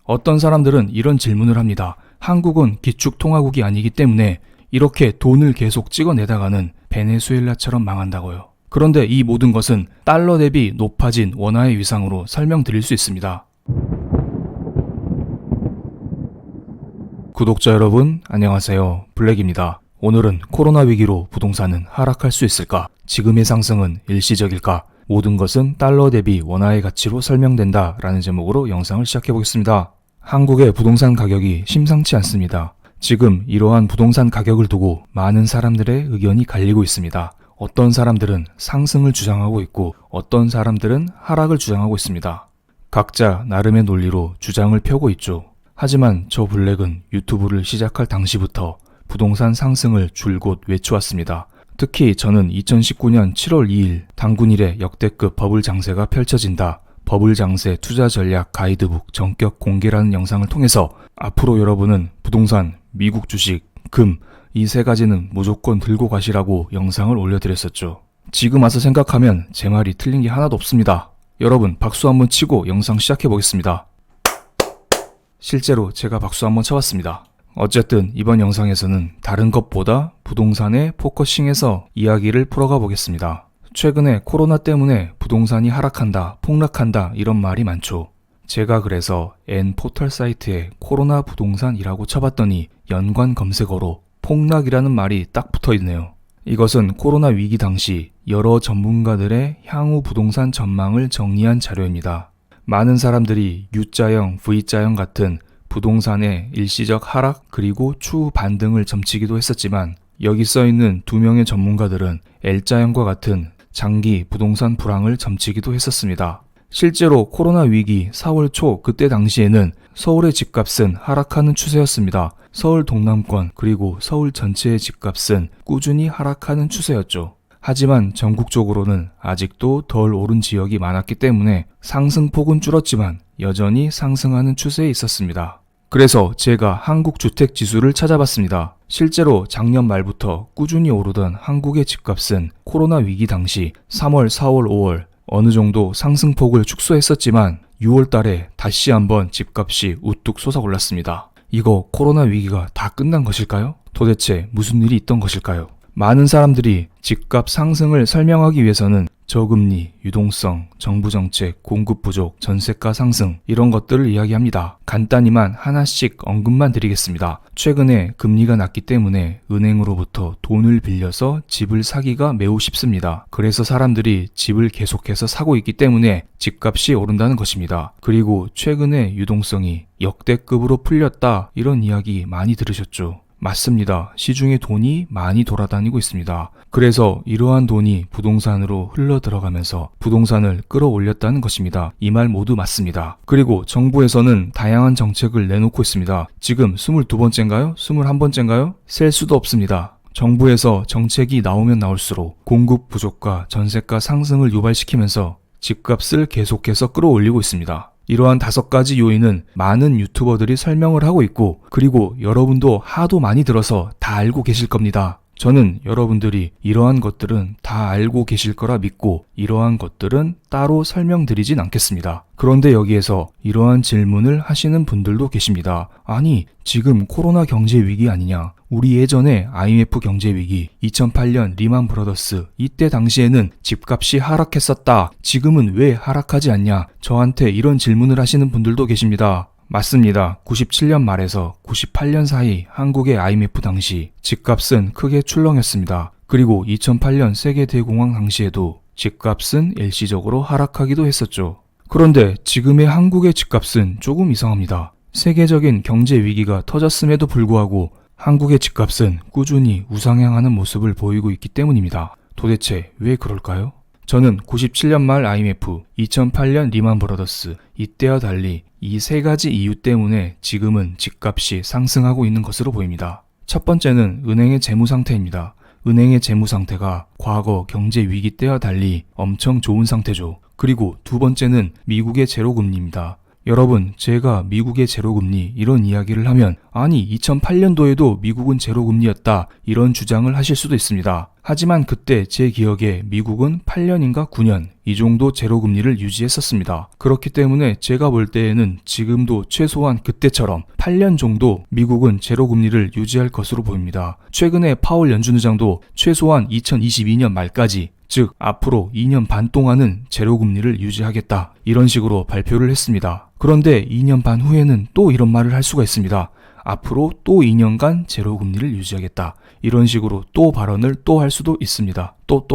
어떤 사람들은 이런 질문을 합니다. 한국은 기축통화국이 아니기 때문에 이렇게 돈을 계속 찍어내다가는 베네수엘라처럼 망한다고요. 그런데 이 모든 것은 달러 대비 높아진 원화의 위상으로 설명드릴 수 있습니다. 구독자 여러분, 안녕하세요. 블랙입니다. 오늘은 코로나 위기로 부동산은 하락할 수 있을까? 지금의 상승은 일시적일까? 모든 것은 달러 대비 원화의 가치로 설명된다 라는 제목으로 영상을 시작해 보겠습니다. 한국의 부동산 가격이 심상치 않습니다. 지금 이러한 부동산 가격을 두고 많은 사람들의 의견이 갈리고 있습니다. 어떤 사람들은 상승을 주장하고 있고 어떤 사람들은 하락을 주장하고 있습니다. 각자 나름의 논리로 주장을 펴고 있죠. 하지만 저 블랙은 유튜브를 시작할 당시부터 부동산 상승을 줄곧 외쳐왔습니다. 특히 저는 2019년 7월 2일 당군일에 역대급 버블 장세가 펼쳐진다. 버블 장세 투자 전략 가이드북 전격 공개라는 영상을 통해서 앞으로 여러분은 부동산, 미국 주식, 금 이 세 가지는 무조건 들고 가시라고 영상을 올려드렸었죠. 지금 와서 생각하면 제 말이 틀린 게 하나도 없습니다. 여러분 박수 한번 치고 영상 시작해 보겠습니다. 실제로 제가 박수 한번 쳐봤습니다. 어쨌든 이번 영상에서는 다른 것보다 부동산에 포커싱해서 이야기를 풀어가 보겠습니다. 최근에 코로나 때문에 부동산이 하락한다, 폭락한다 이런 말이 많죠. 제가 그래서 N 포털 사이트에 코로나 부동산이라고 쳐봤더니 연관 검색어로 폭락이라는 말이 딱 붙어있네요. 이것은 코로나 위기 당시 여러 전문가들의 향후 부동산 전망을 정리한 자료입니다. 많은 사람들이 U자형, V자형 같은 부동산의 일시적 하락 그리고 추후 반등을 점치기도 했었지만 여기 써있는 두 명의 전문가들은 L자형과 같은 장기 부동산 불황을 점치기도 했었습니다. 실제로 코로나 위기 4월 초 그때 당시에는 서울의 집값은 하락하는 추세였습니다. 서울 동남권 그리고 서울 전체의 집값은 꾸준히 하락하는 추세였죠. 하지만 전국적으로는 아직도 덜 오른 지역이 많았기 때문에 상승폭은 줄었지만 여전히 상승하는 추세에 있었습니다. 그래서 제가 한국주택지수를 찾아봤습니다. 실제로 작년 말부터 꾸준히 오르던 한국의 집값은 코로나 위기 당시 3월, 4월, 5월 어느 정도 상승폭을 축소했었지만 6월 달에 다시 한번 집값이 우뚝 솟아올랐습니다. 이거 코로나 위기가 다 끝난 것일까요? 도대체 무슨 일이 있던 것일까요? 많은 사람들이 집값 상승을 설명하기 위해서는 저금리, 유동성, 정부 정책, 공급 부족, 전세가 상승 이런 것들을 이야기합니다. 간단히만 하나씩 언급만 드리겠습니다. 최근에 금리가 낮기 때문에 은행으로부터 돈을 빌려서 집을 사기가 매우 쉽습니다. 그래서 사람들이 집을 계속해서 사고 있기 때문에 집값이 오른다는 것입니다. 그리고 최근에 유동성이 역대급으로 풀렸다 이런 이야기 많이 들으셨죠? 맞습니다. 시중에 돈이 많이 돌아다니고 있습니다. 그래서 이러한 돈이 부동산으로 흘러 들어가면서 부동산을 끌어올렸다는 것입니다. 이 말 모두 맞습니다. 그리고 정부에서는 다양한 정책을 내놓고 있습니다. 지금 22번째인가요? 21번째인가요? 셀 수도 없습니다. 정부에서 정책이 나오면 나올수록 공급 부족과 전세가 상승을 유발시키면서 집값을 계속해서 끌어올리고 있습니다. 이러한 5가지 요인은 많은 유튜버들이 설명을 하고 있고 그리고 여러분도 하도 많이 들어서 다 알고 계실 겁니다. 저는 여러분들이 이러한 것들은 다 알고 계실 거라 믿고 이러한 것들은 따로 설명드리진 않겠습니다. 그런데 여기에서 이러한 질문을 하시는 분들도 계십니다. 아니, 지금 코로나 경제 위기 아니냐? 우리 예전에 IMF 경제 위기, 2008년 리만 브러더스 이때 당시에는 집값이 하락했었다. 지금은 왜 하락하지 않냐? 저한테 이런 질문을 하시는 분들도 계십니다. 맞습니다. 97년 말에서 98년 사이 한국의 IMF 당시 집값은 크게 출렁였습니다. 그리고 2008년 세계 대공황 당시에도 집값은 일시적으로 하락하기도 했었죠. 그런데 지금의 한국의 집값은 조금 이상합니다. 세계적인 경제 위기가 터졌음에도 불구하고 한국의 집값은 꾸준히 우상향하는 모습을 보이고 있기 때문입니다. 도대체 왜 그럴까요? 저는 97년 말 IMF, 2008년 리만 브러더스 이때와 달리 이 3가지 이유 때문에 지금은 집값이 상승하고 있는 것으로 보입니다. 첫 번째는 은행의 재무 상태입니다. 은행의 재무 상태가 과거 경제 위기 때와 달리 엄청 좋은 상태죠. 그리고 두 번째는 미국의 제로금리입니다. 여러분, 제가 미국의 제로금리 이런 이야기를 하면 아니 2008년도에도 미국은 제로금리였다 이런 주장을 하실 수도 있습니다. 하지만 그때 제 기억에 미국은 8년인가 9년 이 정도 제로금리를 유지했었습니다. 그렇기 때문에 제가 볼 때에는 지금도 최소한 그때처럼 8년 정도 미국은 제로금리를 유지할 것으로 보입니다. 최근에 파월 연준 의장도 최소한 2022년 말까지 즉 앞으로 2년 반 동안은 제로금리를 유지하겠다 이런 식으로 발표를 했습니다. 그런데 2년 반 후에는 또 이런 말을 할 수가 있습니다. 앞으로 또 2년간 제로금리를 유지하겠다 이런 식으로 또 발언을 또 할 수도 있습니다. 또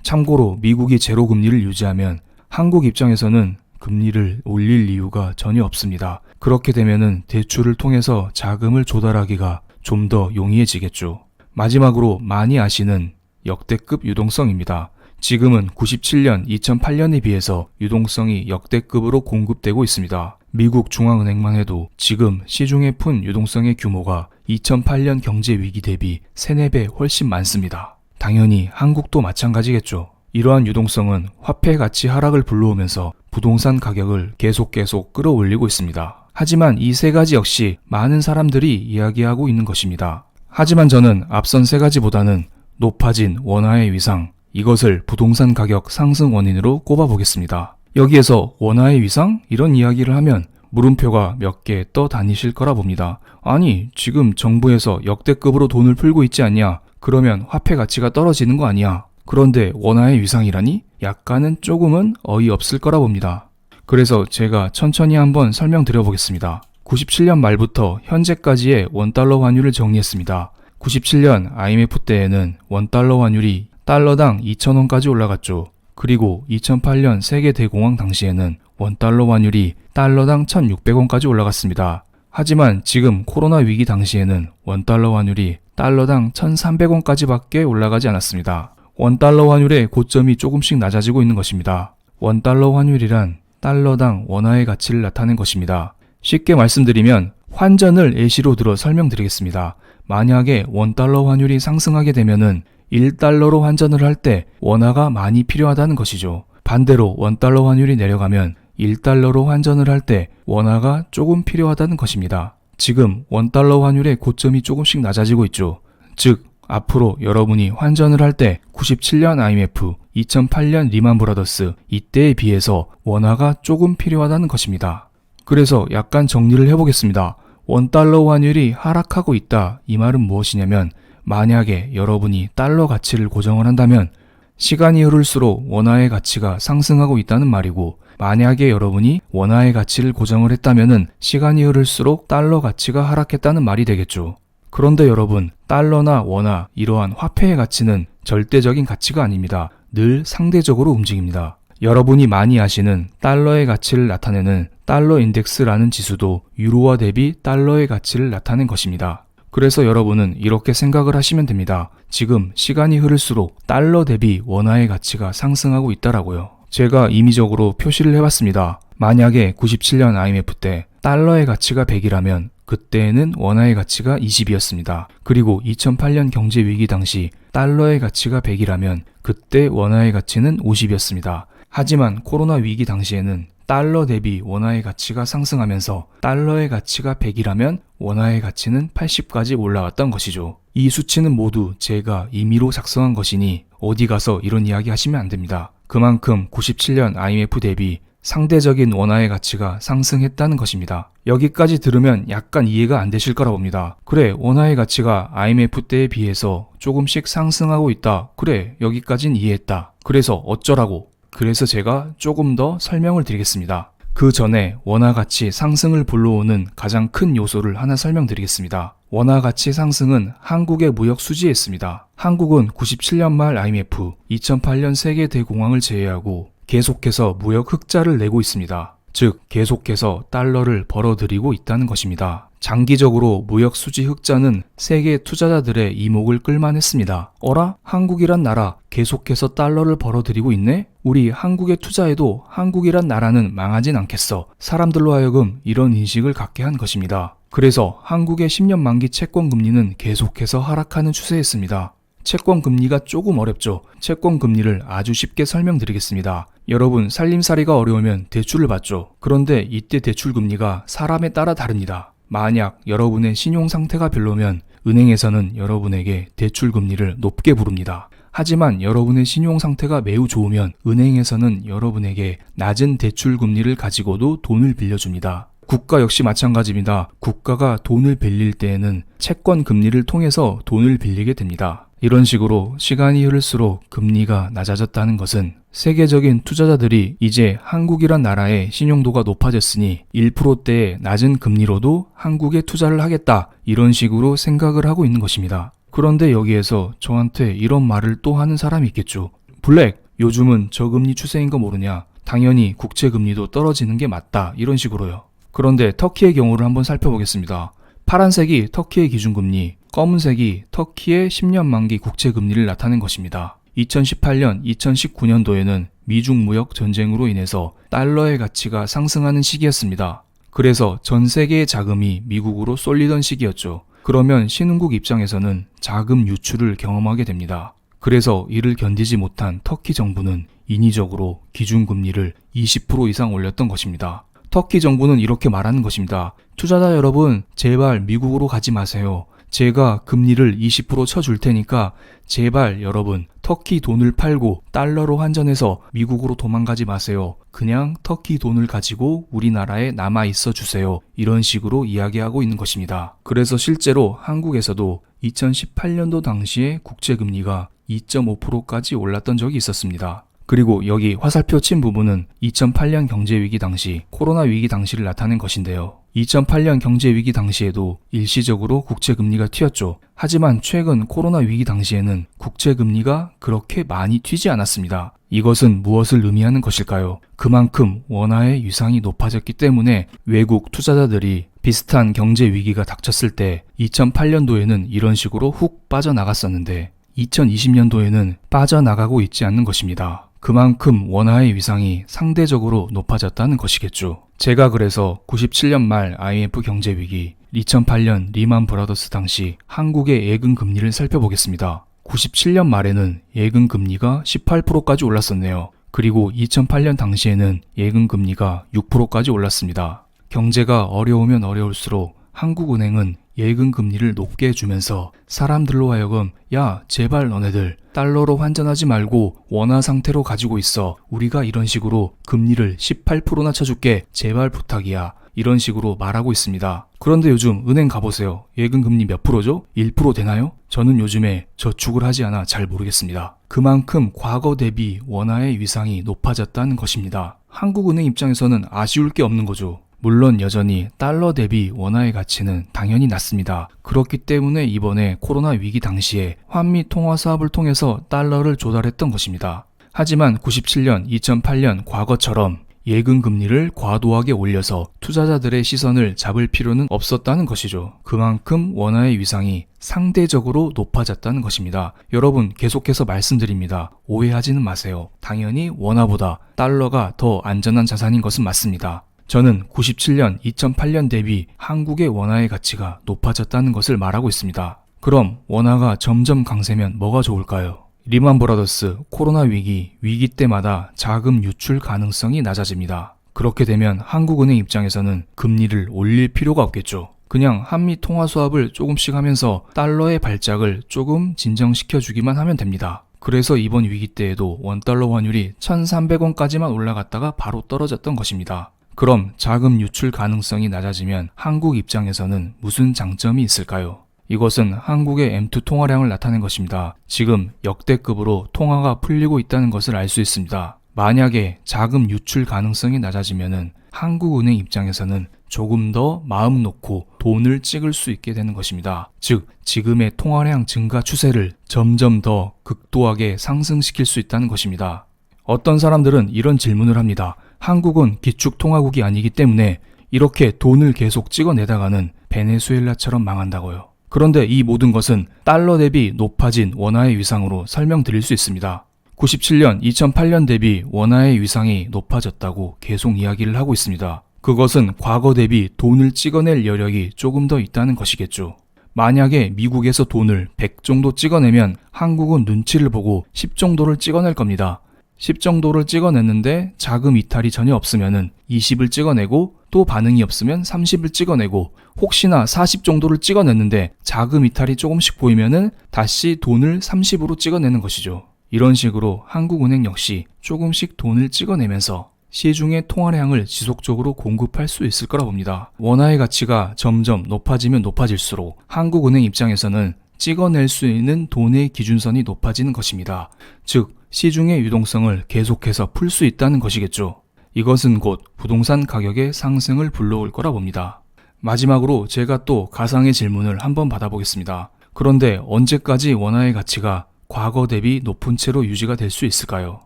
참고로 미국이 제로금리를 유지하면 한국 입장에서는 금리를 올릴 이유가 전혀 없습니다. 그렇게 되면은 대출을 통해서 자금을 조달하기가 좀 더 용이해지겠죠. 마지막으로 많이 아시는 역대급 유동성입니다. 지금은 97년, 2008년에 비해서 유동성이 역대급으로 공급되고 있습니다. 미국 중앙은행만 해도 지금 시중에 푼 유동성의 규모가 2008년 경제위기 대비 3, 4배 훨씬 많습니다. 당연히 한국도 마찬가지겠죠. 이러한 유동성은 화폐 가치 하락을 불러오면서 부동산 가격을 계속 끌어올리고 있습니다. 하지만 이 세 가지 역시 많은 사람들이 이야기하고 있는 것입니다. 하지만 저는 앞선 세 가지보다는 높아진 원화의 위상, 이것을 부동산 가격 상승 원인으로 꼽아보겠습니다. 여기에서 원화의 위상? 이런 이야기를 하면 물음표가 몇 개 떠 다니실 거라 봅니다. 아니, 지금 정부에서 역대급으로 돈을 풀고 있지 않냐? 그러면 화폐 가치가 떨어지는 거 아니야? 그런데 원화의 위상이라니? 약간은 조금은 어이없을 거라 봅니다. 그래서 제가 천천히 한번 설명드려 보겠습니다. 97년 말부터 현재까지의 원달러 환율을 정리했습니다. 97년 IMF 때에는 원달러 환율이 달러당 2,000원까지 올라갔죠. 그리고 2008년 세계 대공황 당시에는 원달러 환율이 달러당 1,600원까지 올라갔습니다. 하지만 지금 코로나 위기 당시에는 원달러 환율이 달러당 1,300원까지밖에 올라가지 않았습니다. 원달러 환율의 고점이 조금씩 낮아지고 있는 것입니다. 원달러 환율이란 달러당 원화의 가치를 나타낸 것입니다. 쉽게 말씀드리면 환전을 예시로 들어 설명드리겠습니다. 만약에 원달러 환율이 상승하게 되면은 1달러로 환전을 할 때 원화가 많이 필요하다는 것이죠. 반대로 원달러 환율이 내려가면 1달러로 환전을 할 때 원화가 조금 필요하다는 것입니다. 지금 원달러 환율의 고점이 조금씩 낮아지고 있죠. 즉 앞으로 여러분이 환전을 할 때 97년 IMF, 2008년 리만 브라더스 이때에 비해서 원화가 조금 필요하다는 것입니다. 그래서 약간 정리를 해보겠습니다. 원달러 환율이 하락하고 있다. 이 말은 무엇이냐면 만약에 여러분이 달러 가치를 고정을 한다면 시간이 흐를수록 원화의 가치가 상승하고 있다는 말이고 만약에 여러분이 원화의 가치를 고정을 했다면 시간이 흐를수록 달러 가치가 하락했다는 말이 되겠죠. 그런데 여러분, 달러나 원화 이러한 화폐의 가치는 절대적인 가치가 아닙니다. 늘 상대적으로 움직입니다. 여러분이 많이 아시는 달러의 가치를 나타내는 달러 인덱스라는 지수도 유로화 대비 달러의 가치를 나타낸 것입니다. 그래서 여러분은 이렇게 생각을 하시면 됩니다. 지금 시간이 흐를수록 달러 대비 원화의 가치가 상승하고 있다라고요. 제가 임의적으로 표시를 해봤습니다. 만약에 97년 IMF 때 달러의 가치가 100이라면 그때에는 원화의 가치가 20이었습니다. 그리고 2008년 경제위기 당시 달러의 가치가 100이라면 그때 원화의 가치는 50이었습니다. 하지만 코로나 위기 당시에는 달러 대비 원화의 가치가 상승하면서 달러의 가치가 100이라면 원화의 가치는 80까지 올라왔던 것이죠. 이 수치는 모두 제가 임의로 작성한 것이니 어디 가서 이런 이야기 하시면 안 됩니다. 그만큼 97년 IMF 대비 상대적인 원화의 가치가 상승했다는 것입니다. 여기까지 들으면 약간 이해가 안 되실 거라 봅니다. 그래, 원화의 가치가 IMF 때에 비해서 조금씩 상승하고 있다. 그래, 여기까진 이해했다. 그래서 어쩌라고? 그래서 제가 조금 더 설명을 드리겠습니다. 그 전에 원화 가치 상승을 불러오는 가장 큰 요소를 하나 설명드리겠습니다. 원화 가치 상승은 한국의 무역 수지에 있습니다. 한국은 97년 말 IMF, 2008년 세계 대공황을 제외하고 계속해서 무역 흑자를 내고 있습니다. 즉 계속해서 달러를 벌어들이고 있다는 것입니다. 장기적으로 무역 수지 흑자는 세계 투자자들의 이목을 끌만했습니다. 어라? 한국이란 나라 계속해서 달러를 벌어들이고 있네? 우리 한국에 투자해도 한국이란 나라는 망하진 않겠어. 사람들로 하여금 이런 인식을 갖게 한 것입니다. 그래서 한국의 10년 만기 채권 금리는 계속해서 하락하는 추세였습니다. 채권 금리가 조금 어렵죠. 채권 금리를 아주 쉽게 설명드리겠습니다. 여러분, 살림살이가 어려우면 대출을 받죠. 그런데 이때 대출 금리가 사람에 따라 다릅니다. 만약 여러분의 신용 상태가 별로면 은행에서는 여러분에게 대출 금리를 높게 부릅니다. 하지만 여러분의 신용 상태가 매우 좋으면 은행에서는 여러분에게 낮은 대출 금리를 가지고도 돈을 빌려줍니다. 국가 역시 마찬가지입니다. 국가가 돈을 빌릴 때에는 채권 금리를 통해서 돈을 빌리게 됩니다. 이런 식으로 시간이 흐를수록 금리가 낮아졌다는 것은 세계적인 투자자들이 이제 한국이란 나라의 신용도가 높아졌으니 1%대의 낮은 금리로도 한국에 투자를 하겠다, 이런 식으로 생각을 하고 있는 것입니다. 그런데 여기에서 저한테 이런 말을 또 하는 사람이 있겠죠. 블랙, 요즘은 저금리 추세인 거 모르냐? 당연히 국채금리도 떨어지는 게 맞다, 이런 식으로요. 그런데 터키의 경우를 한번 살펴보겠습니다. 파란색이 터키의 기준금리, 검은색이 터키의 10년 만기 국채금리를 나타낸 것입니다. 2018년, 2019년도에는 미중 무역 전쟁으로 인해서 달러의 가치가 상승하는 시기였습니다. 그래서 전 세계의 자금이 미국으로 쏠리던 시기였죠. 그러면 신흥국 입장에서는 자금 유출을 경험하게 됩니다. 그래서 이를 견디지 못한 터키 정부는 인위적으로 기준금리를 20% 이상 올렸던 것입니다. 터키 정부는 이렇게 말하는 것입니다. 투자자 여러분, 제발 미국으로 가지 마세요. 제가 금리를 20% 쳐줄 테니까 제발 여러분 터키 돈을 팔고 달러로 환전해서 미국으로 도망가지 마세요. 그냥 터키 돈을 가지고 우리나라에 남아 있어 주세요. 이런 식으로 이야기하고 있는 것입니다. 그래서 실제로 한국에서도 2018년도 당시에 국채금리가 2.5%까지 올랐던 적이 있었습니다. 그리고 여기 화살표 친 부분은 2008년 경제위기 당시, 코로나 위기 당시를 나타낸 것인데요. 2008년 경제위기 당시에도 일시적으로 국채금리가 튀었죠. 하지만 최근 코로나 위기 당시에는 국채금리가 그렇게 많이 튀지 않았습니다. 이것은 무엇을 의미하는 것일까요? 그만큼 원화의 위상이 높아졌기 때문에 외국 투자자들이 비슷한 경제위기가 닥쳤을 때 2008년도에는 이런 식으로 훅 빠져나갔었는데 2020년도에는 빠져나가고 있지 않는 것입니다. 그만큼 원화의 위상이 상대적으로 높아졌다는 것이겠죠. 제가 그래서 97년 말 IMF 경제위기, 2008년 리만 브라더스 당시 한국의 예금 금리를 살펴보겠습니다. 97년 말에는 예금 금리가 18%까지 올랐었네요. 그리고 2008년 당시에는 예금 금리가 6%까지 올랐습니다. 경제가 어려우면 어려울수록 한국은행은 예금 금리를 높게 해주면서 사람들로 하여금 야, 제발 너네들 달러로 환전하지 말고 원화 상태로 가지고 있어. 우리가 이런 식으로 금리를 18%나 쳐줄게. 제발 부탁이야. 이런 식으로 말하고 있습니다. 그런데 요즘 은행 가보세요. 예금 금리 몇 프로죠? 1% 되나요? 저는 요즘에 저축을 하지 않아 잘 모르겠습니다. 그만큼 과거 대비 원화의 위상이 높아졌다는 것입니다. 한국은행 입장에서는 아쉬울 게 없는 거죠. 물론 여전히 달러 대비 원화의 가치는 당연히 낮습니다. 그렇기 때문에 이번에 코로나 위기 당시에 환미 통화 사업을 통해서 달러를 조달했던 것입니다. 하지만 97년, 2008년 과거처럼 예금 금리를 과도하게 올려서 투자자들의 시선을 잡을 필요는 없었다는 것이죠. 그만큼 원화의 위상이 상대적으로 높아졌다는 것입니다. 여러분, 계속해서 말씀드립니다. 오해하지는 마세요. 당연히 원화보다 달러가 더 안전한 자산인 것은 맞습니다. 저는 97년, 2008년 대비 한국의 원화의 가치가 높아졌다는 것을 말하고 있습니다. 그럼 원화가 점점 강세면 뭐가 좋을까요? 리만 브라더스, 코로나 위기 때마다 자금 유출 가능성이 낮아집니다. 그렇게 되면 한국은행 입장에서는 금리를 올릴 필요가 없겠죠. 그냥 한미 통화 수합을 조금씩 하면서 달러의 발작을 조금 진정시켜주기만 하면 됩니다. 그래서 이번 위기 때에도 원달러 환율이 1,300원까지만 올라갔다가 바로 떨어졌던 것입니다. 그럼 자금 유출 가능성이 낮아지면 한국 입장에서는 무슨 장점이 있을까요? 이것은 한국의 M2 통화량을 나타낸 것입니다. 지금 역대급으로 통화가 풀리고 있다는 것을 알 수 있습니다. 만약에 자금 유출 가능성이 낮아지면은 한국은행 입장에서는 조금 더 마음 놓고 돈을 찍을 수 있게 되는 것입니다. 즉, 지금의 통화량 증가 추세를 점점 더 극도하게 상승시킬 수 있다는 것입니다. 어떤 사람들은 이런 질문을 합니다. 한국은 기축통화국이 아니기 때문에 이렇게 돈을 계속 찍어내다가는 베네수엘라처럼 망한다고요. 그런데 이 모든 것은 달러 대비 높아진 원화의 위상으로 설명드릴 수 있습니다. 97년, 2008년 대비 원화의 위상이 높아졌다고 계속 이야기를 하고 있습니다. 그것은 과거 대비 돈을 찍어낼 여력이 조금 더 있다는 것이겠죠. 만약에 미국에서 돈을 100 정도 찍어내면 한국은 눈치를 보고 10 정도를 찍어낼 겁니다. 10 정도를 찍어냈는데 자금 이탈이 전혀 없으면은 20을 찍어내고 또 반응이 없으면 30을 찍어내고 혹시나 40 정도를 찍어냈는데 자금 이탈이 조금씩 보이면은 다시 돈을 30으로 찍어내는 것이죠. 이런 식으로 한국은행 역시 조금씩 돈을 찍어내면서 시중의 통화량을 지속적으로 공급할 수 있을 거라 봅니다. 원화의 가치가 점점 높아지면 높아질수록 한국은행 입장에서는 찍어낼 수 있는 돈의 기준선이 높아지는 것입니다. 즉, 시중의 유동성을 계속해서 풀 수 있다는 것이겠죠. 이것은 곧 부동산 가격의 상승을 불러올 거라 봅니다. 마지막으로 제가 또 가상의 질문을 한번 받아보겠습니다. 그런데 언제까지 원화의 가치가 과거 대비 높은 채로 유지가 될 수 있을까요?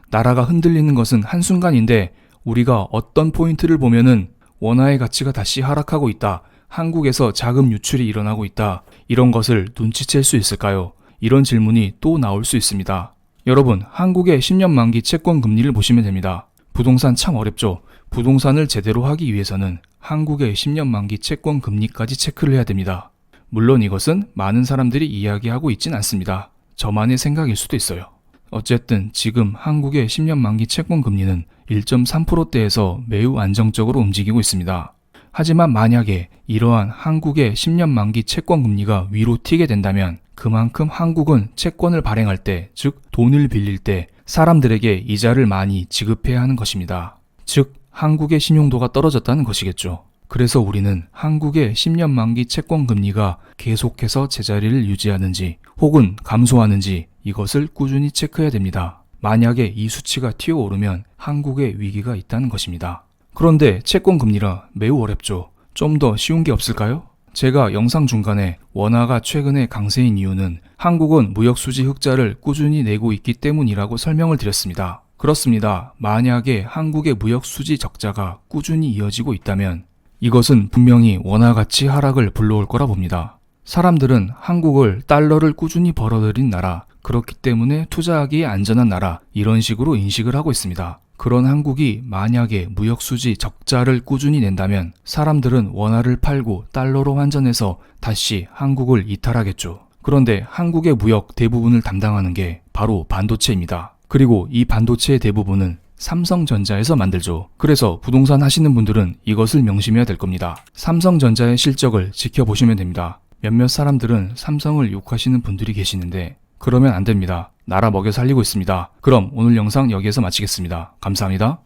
나라가 흔들리는 것은 한순간인데 우리가 어떤 포인트를 보면은 원화의 가치가 다시 하락하고 있다. 한국에서 자금 유출이 일어나고 있다. 이런 것을 눈치챌 수 있을까요? 이런 질문이 또 나올 수 있습니다. 여러분, 한국의 10년 만기 채권 금리를 보시면 됩니다. 부동산 참 어렵죠. 부동산을 제대로 하기 위해서는 한국의 10년 만기 채권 금리까지 체크를 해야 됩니다. 물론 이것은 많은 사람들이 이야기하고 있진 않습니다. 저만의 생각일 수도 있어요. 어쨌든 지금 한국의 10년 만기 채권 금리는 1.3%대에서 매우 안정적으로 움직이고 있습니다. 하지만 만약에 이러한 한국의 10년 만기 채권 금리가 위로 튀게 된다면 그만큼 한국은 채권을 발행할 때, 즉 돈을 빌릴 때 사람들에게 이자를 많이 지급해야 하는 것입니다. 즉 한국의 신용도가 떨어졌다는 것이겠죠. 그래서 우리는 한국의 10년 만기 채권 금리가 계속해서 제자리를 유지하는지 혹은 감소하는지 이것을 꾸준히 체크해야 됩니다. 만약에 이 수치가 튀어오르면 한국에 위기가 있다는 것입니다. 그런데 채권 금리라 매우 어렵죠. 좀 더 쉬운 게 없을까요? 제가 영상 중간에 원화가 최근에 강세인 이유는 한국은 무역수지 흑자를 꾸준히 내고 있기 때문이라고 설명을 드렸습니다. 그렇습니다. 만약에 한국의 무역수지 적자가 꾸준히 이어지고 있다면 이것은 분명히 원화 가치 하락을 불러올 거라 봅니다. 사람들은 한국을 달러를 꾸준히 벌어들인 나라, 그렇기 때문에 투자하기에 안전한 나라, 이런 식으로 인식을 하고 있습니다. 그런 한국이 만약에 무역수지 적자를 꾸준히 낸다면 사람들은 원화를 팔고 달러로 환전해서 다시 한국을 이탈하겠죠. 그런데 한국의 무역 대부분을 담당하는 게 바로 반도체입니다. 그리고 이 반도체의 대부분은 삼성전자에서 만들죠. 그래서 부동산 하시는 분들은 이것을 명심해야 될 겁니다. 삼성전자의 실적을 지켜보시면 됩니다. 몇몇 사람들은 삼성을 욕하시는 분들이 계시는데 그러면 안 됩니다. 나라 먹여 살리고 있습니다. 그럼 오늘 영상 여기에서 마치겠습니다. 감사합니다.